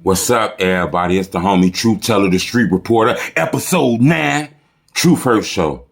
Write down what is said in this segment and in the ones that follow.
What's up, everybody? It's the homie Truth Teller, the Street Reporter, episode 9, Truth Hurt Show.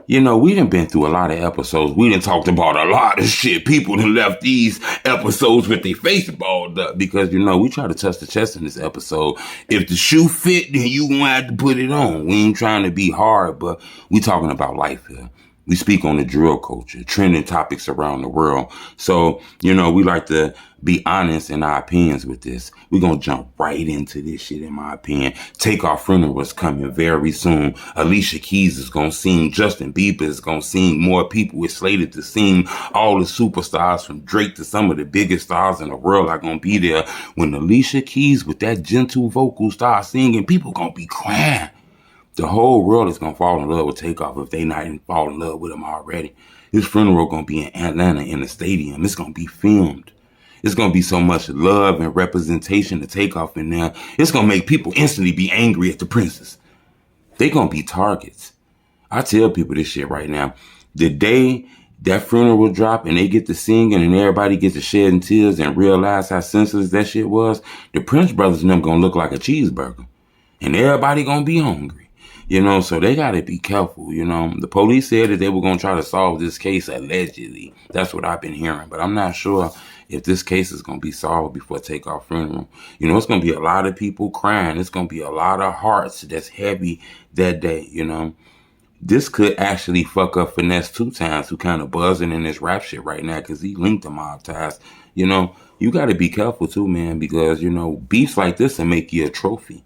You know, we done been through a lot of episodes. We done talked about a lot of shit. People done left these episodes with their face balled up because, you know, we try to touch the chest in this episode. If the shoe fit, then you gonna have to put it on. We ain't trying to be hard, but we talking about life here. We speak on the drill culture, trending topics around the world. So, you know, we like to be honest in our opinions with this. We're going to jump right into this shit, in my opinion. TakeOff funeral is coming very soon. Alicia Keys is going to sing. Justin Bieber is going to sing. More people is slated to sing. All the superstars from Drake to some of the biggest stars in the world are going to be there. When Alicia Keys with that gentle vocal starts singing, people going to be crying. The whole world is going to fall in love with TakeOff if they not fall in love with him already. His funeral going to be in Atlanta in the stadium. It's going to be filmed. It's going to be so much love and representation to TakeOff in there. It's going to make people instantly be angry at the princess. They going to be targets. I tell people this shit right now. The day that funeral drop and they get to singing and everybody gets to shedding tears and realize how senseless that shit was, the Prince brothers and them going to look like a cheeseburger. And everybody going to be hungry. You know, so they got to be careful. You know, the police said that they were going to try to solve this case allegedly. That's what I've been hearing. But I'm not sure if this case is going to be solved before TakeOff funeral. You know, it's going to be a lot of people crying. It's going to be a lot of hearts that's heavy that day, you know. This could actually fuck up Finesse 2 Times, who kind of buzzing in this rap shit right now because he linked to mob ties. You know, you got to be careful too, man, because, you know, beefs like this will make you a trophy.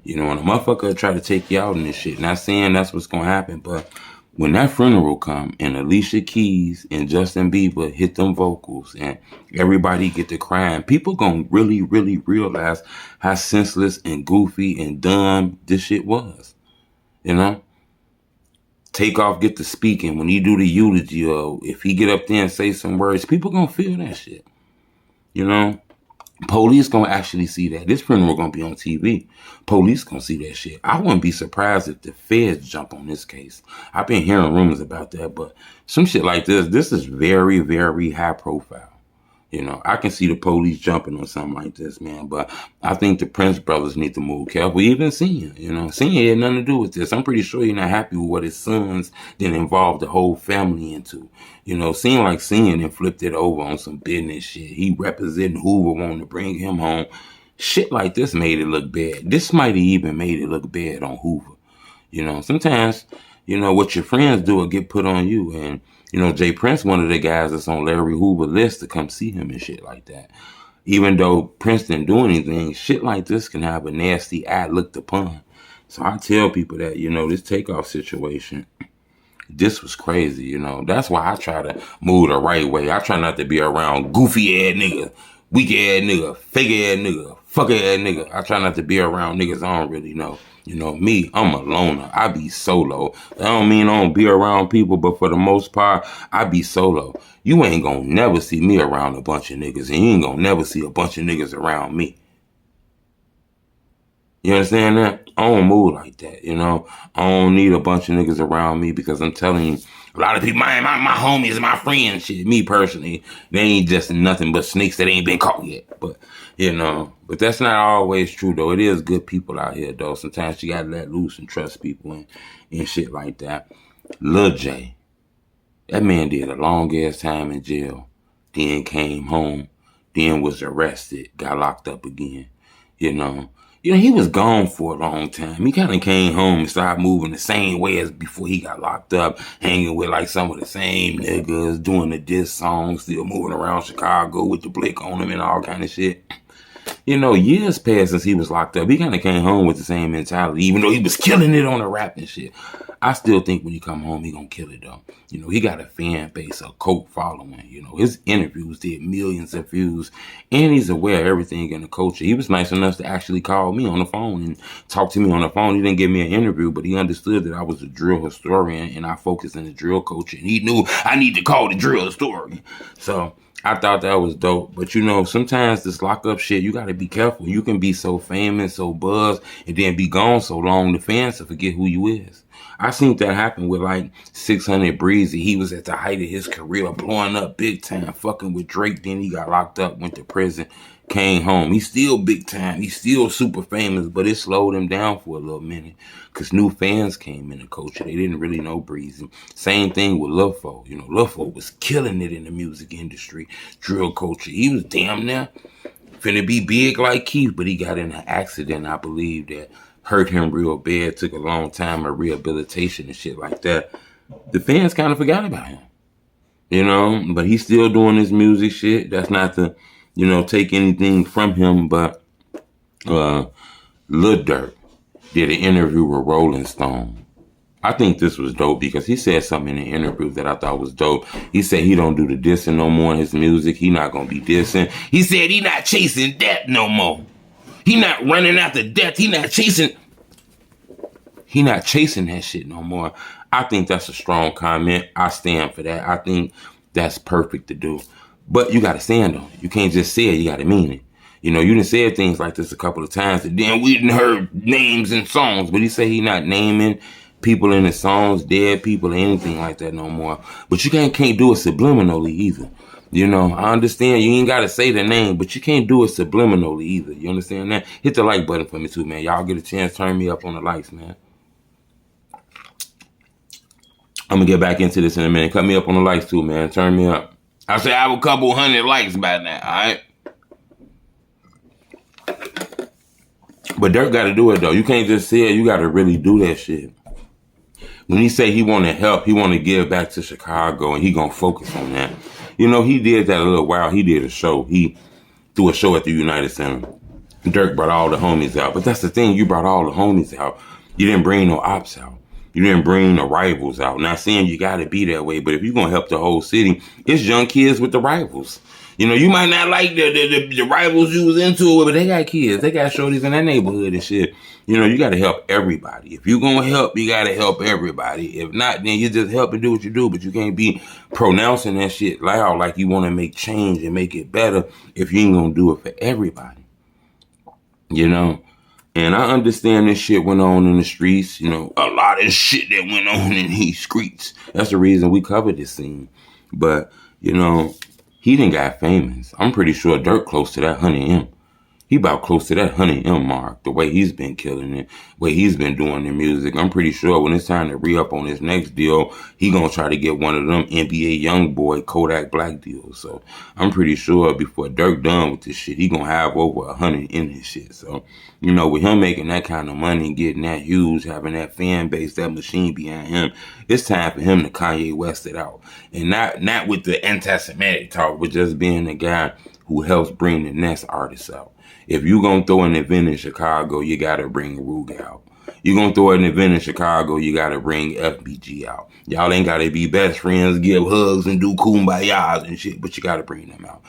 You know, and a motherfucker try to take you out in this shit. Not saying that's what's going to happen, but when that funeral come and Alicia Keys and Justin Bieber hit them vocals and everybody get to crying, people going to really, really realize how senseless and goofy and dumb this shit was. You know? TakeOff get to speaking when he do the eulogy, or if he get up there and say some words, people going to feel that shit. You know? Police gonna actually see that. This funeral gonna be on TV. Police gonna see that shit. I wouldn't be surprised if the feds jump on this case. I've been hearing rumors about that, but some shit like this is very, very high profile. You know, I can see the police jumping on something like this, man. But I think the Prince brothers need to move careful. Even Senior, you know, Senior had nothing to do with this. I'm pretty sure you're not happy with what his sons then involved the whole family into. You know, seemed like Senior then flipped it over on some business shit. He representing Hoover, wanting to bring him home. Shit like this made it look bad. This might have even made it look bad on Hoover. You know, sometimes, you know, what your friends do will get put on you. And, you know, Jay Prince, one of the guys that's on Larry Hoover's list to come see him and shit like that. Even though Prince didn't do anything, shit like this can have a nasty eye looked upon. So I tell people that, you know, this TakeOff situation, this was crazy, you know. That's why I try to move the right way. I try not to be around goofy ass nigga, weak ass nigga, fake ass nigga, fuck ass nigga. I try not to be around niggas I don't really know. You know, me, I'm a loner. I be solo. That don't mean I don't be around people, but for the most part, I be solo. You ain't gonna never see me around a bunch of niggas, and you ain't gonna never see a bunch of niggas around me. You understand that? I don't move like that, you know? I don't need a bunch of niggas around me because I'm telling you, a lot of people, my homies, my friends, shit, me personally, they ain't just nothing but snakes that ain't been caught yet. But, you know, but that's not always true, though. It is good people out here, though. Sometimes you gotta let loose and trust people and shit like that. LilJay, that man did a long-ass time in jail, then came home, then was arrested, got locked up again, you know. You know, he was gone for a long time. He kind of came home and started moving the same way as before he got locked up, hanging with like some of the same niggas, doing the diss songs, still moving around Chicago with the blick on him and all kind of shit. You know, years passed since he was locked up. He kind of came home with the same mentality, even though he was killing it on the rap and shit. I still think when he come home, he gonna kill it, though. You know, he got a fan base, a cult following. You know, his interviews did millions of views, and he's aware of everything in the culture. He was nice enough to actually call me on the phone and talk to me on the phone. He didn't give me an interview, but he understood that I was a drill historian, and I focus in the drill culture, and he knew I need to call the drill historian. So I thought that was dope. But, you know, sometimes this lockup shit, you got to be careful. You can be so famous, so buzzed, and then be gone so long, the fans will forget who you is. I seen that happen with like 600 Breezy. He was at the height of his career, blowing up big time, fucking with Drake. Then he got locked up, went to prison. came home. He's still big time. He's still super famous, but it slowed him down for a little minute because new fans came in the culture. They didn't really know Breezy. Same thing with Lil Fo. You know, Lil Fo was killing it in the music industry, drill culture. He was damn near finna be big like Keith, but he got in an accident, I believe, that hurt him real bad. Took a long time of rehabilitation and shit like that. The fans kind of forgot about him, you know, but he's still doing his music shit. That's not to, you know, take anything from him, but Lil Durk did an interview with Rolling Stone. I think this was dope because he said something in the interview that I thought was dope. He said he don't do the dissing no more in his music. He not going to be dissing. He said he not chasing death no more. He not running after death. He not chasing that shit no more. I think that's a strong comment. I stand for that. I think that's perfect to do. But you got to stand on it. You can't just say it. You got to mean it. You know, you done said things like this a couple of times, and then we done heard names in songs, but he said he not naming people in his songs, dead people, or anything like that no more. But you can't do it subliminally either. You know, I understand you ain't got to say the name, but you can't do it subliminally either. You understand that? Hit the like button for me too, man. Y'all get a chance, turn me up on the likes, man. I'm going to get back into this in a minute. Cut me up on the likes too, man. Turn me up. I say I have a couple hundred likes by now, all right? But Durk got to do it, though. You can't just say it. You got to really do that shit. When he say he want to help, he want to give back to Chicago, and he going to focus on that. You know, he did that a little while. He did a show. He threw a show at the United Center. Durk brought all the homies out. But that's the thing. You brought all the homies out. You didn't bring no ops out. You didn't bring the rivals out. Not saying you got to be that way, but if you're going to help the whole city, it's young kids with the rivals. You know, you might not like the rivals you was into, but they got kids. They got shorties in that neighborhood and shit. You know, you got to help everybody. If you're going to help, you got to help everybody. If not, then you just help and do what you do, but you can't be pronouncing that shit loud like you want to make change and make it better if you ain't going to do it for everybody. You know? And I understand this shit went on in the streets. You know, a lot of shit that went on in these streets. That's the reason we covered this scene. But, you know, he done got famous. I'm pretty sure Durk close to that 100M. He about close to that 100M mark, the way he's been killing it, the way he's been doing the music. I'm pretty sure when it's time to re-up on his next deal, he gonna try to get one of them NBA Youngboy Kodak Black deals. So I'm pretty sure before Durk done with this shit, he gonna have over 100 in his shit. So, you know, with him making that kind of money, getting that huge, having that fan base, that machine behind him, it's time for him to Kanye West it out. And not with the anti-Semitic talk, but just being the guy who helps bring the next artist out. If you gonna throw an event in Chicago, you gotta bring Rug out. You gonna throw an event in Chicago, you gotta bring FBG out. Y'all ain't gotta be best friends, give hugs and do kumbayas and shit, but you gotta bring them out.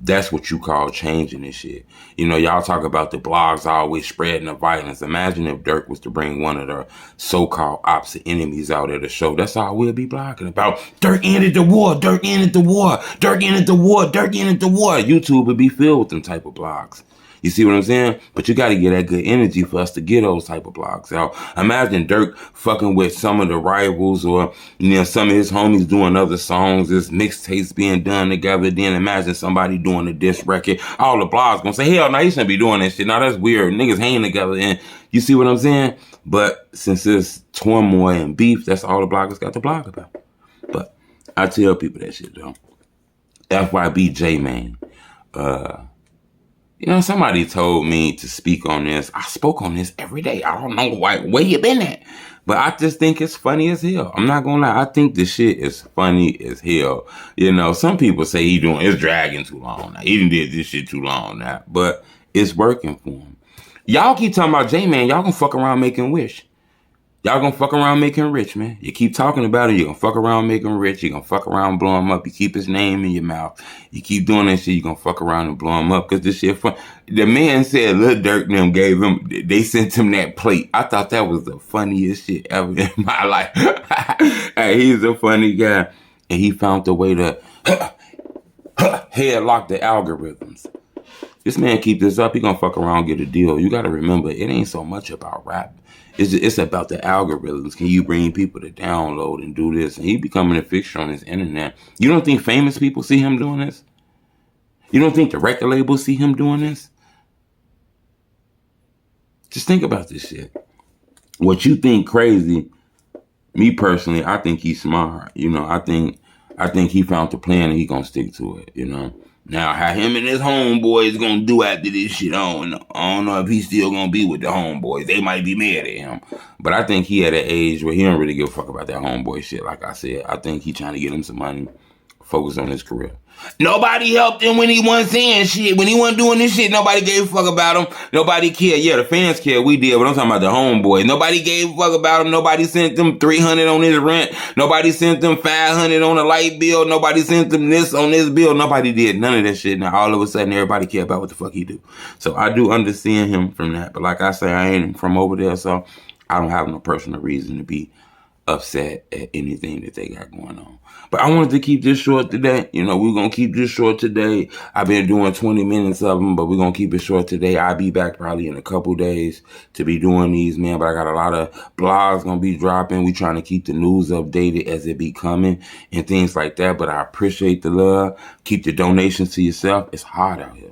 That's what you call changing this shit. You know, y'all talk about the blogs always spreading the violence. Imagine if Durk was to bring one of the so-called opposite enemies out at the show. That's all we'll be blogging about. Durk ended the war. Durk ended the war. Durk ended the war. Durk ended the war. YouTube would be filled with them type of blogs. You see what I'm saying? But you got to get that good energy for us to get those type of blogs out. Imagine Durk fucking with some of the rivals or, you know, some of his homies doing other songs, this mixtapes being done together. Then imagine somebody doing a diss record. All the blogs gonna say, hell no, you shouldn't be doing that shit. Now that's weird. Niggas hanging together. And you see what I'm saying? But since it's turmoil and beef, that's all the bloggers got to blog about. But I tell people that shit though. FybJmane. You know, somebody told me to speak on this. I spoke on this every day. I don't know where you been at. But I just think it's funny as hell. I'm not gonna lie. I think the shit is funny as hell. You know, some people say it's dragging too long now. He done did this shit too long now. But it's working for him. Y'all keep talking about J-Man. Y'all gonna fuck around making Wish. Y'all gonna fuck around making rich, man. You keep talking about it, you're gonna fuck around making rich. You're gonna fuck around blow him up. You keep his name in your mouth. You keep doing that shit, you're gonna fuck around and blow him up. Because this shit fun. The man said Lil Durk and them gave him, they sent him that plate. I thought that was the funniest shit ever in my life. Hey, he's a funny guy. And he found a way to headlock the algorithms. This man keep this up, he gonna fuck around and get a deal. You gotta remember, it ain't so much about rap. It's about the algorithms. Can you bring people to download and do this? And he becoming a fixture on his internet. You don't think famous people see him doing this? You don't think the record label see him doing this? Just think about this shit. What you think crazy, me personally, I think he's smart. You know, I think he found the plan and he gonna stick to it, you know. Now, how him and his homeboys gonna do after this shit, I don't know. I don't know if he's still gonna be with the homeboys. They might be mad at him. But I think he at an age where he don't really give a fuck about that homeboy shit, like I said. I think he trying to get him some money, focus on his career. Nobody helped him when he wasn't saying shit. When he wasn't doing this shit, nobody gave a fuck about him. Nobody cared. Yeah, the fans cared. We did, but I'm talking about the homeboys. Nobody gave a fuck about him. Nobody sent them $300 on his rent. Nobody sent them $500 on a light bill. Nobody sent them this on this bill. Nobody did none of that shit. Now, all of a sudden, everybody care about what the fuck he do. So I do understand him from that. But like I say, I ain't from over there, so I don't have no personal reason to be upset at anything that they got going on. But I wanted to keep this short today. You know, we're going to keep this short today. I've been doing 20 minutes of them, but we're going to keep it short today. I'll be back probably in a couple days to be doing these, man. But I got a lot of blogs going to be dropping. We trying to keep the news updated as it be coming and things like that. But I appreciate the love. Keep the donations to yourself. It's hard out here.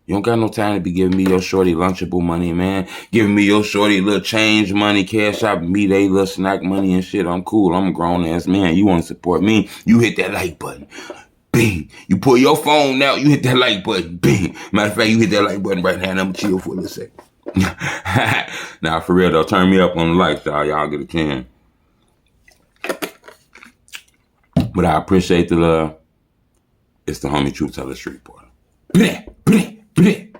You don't got no time to be giving me your shorty Lunchable money, man. Giving me your shorty little change money, cash out me, they little snack money and shit. I'm cool. I'm a grown ass man. You want to support me? You hit that like button. Bing. You pull your phone out. You hit that like button. Bing. Matter of fact, you hit that like button right now and I'm going to chill for a little second. Now, for real though, turn me up on the likes, y'all. Y'all get a chance. But I appreciate the love. It's the homie Truth Teller Street Reporter. Bleh, bleh. Bleh.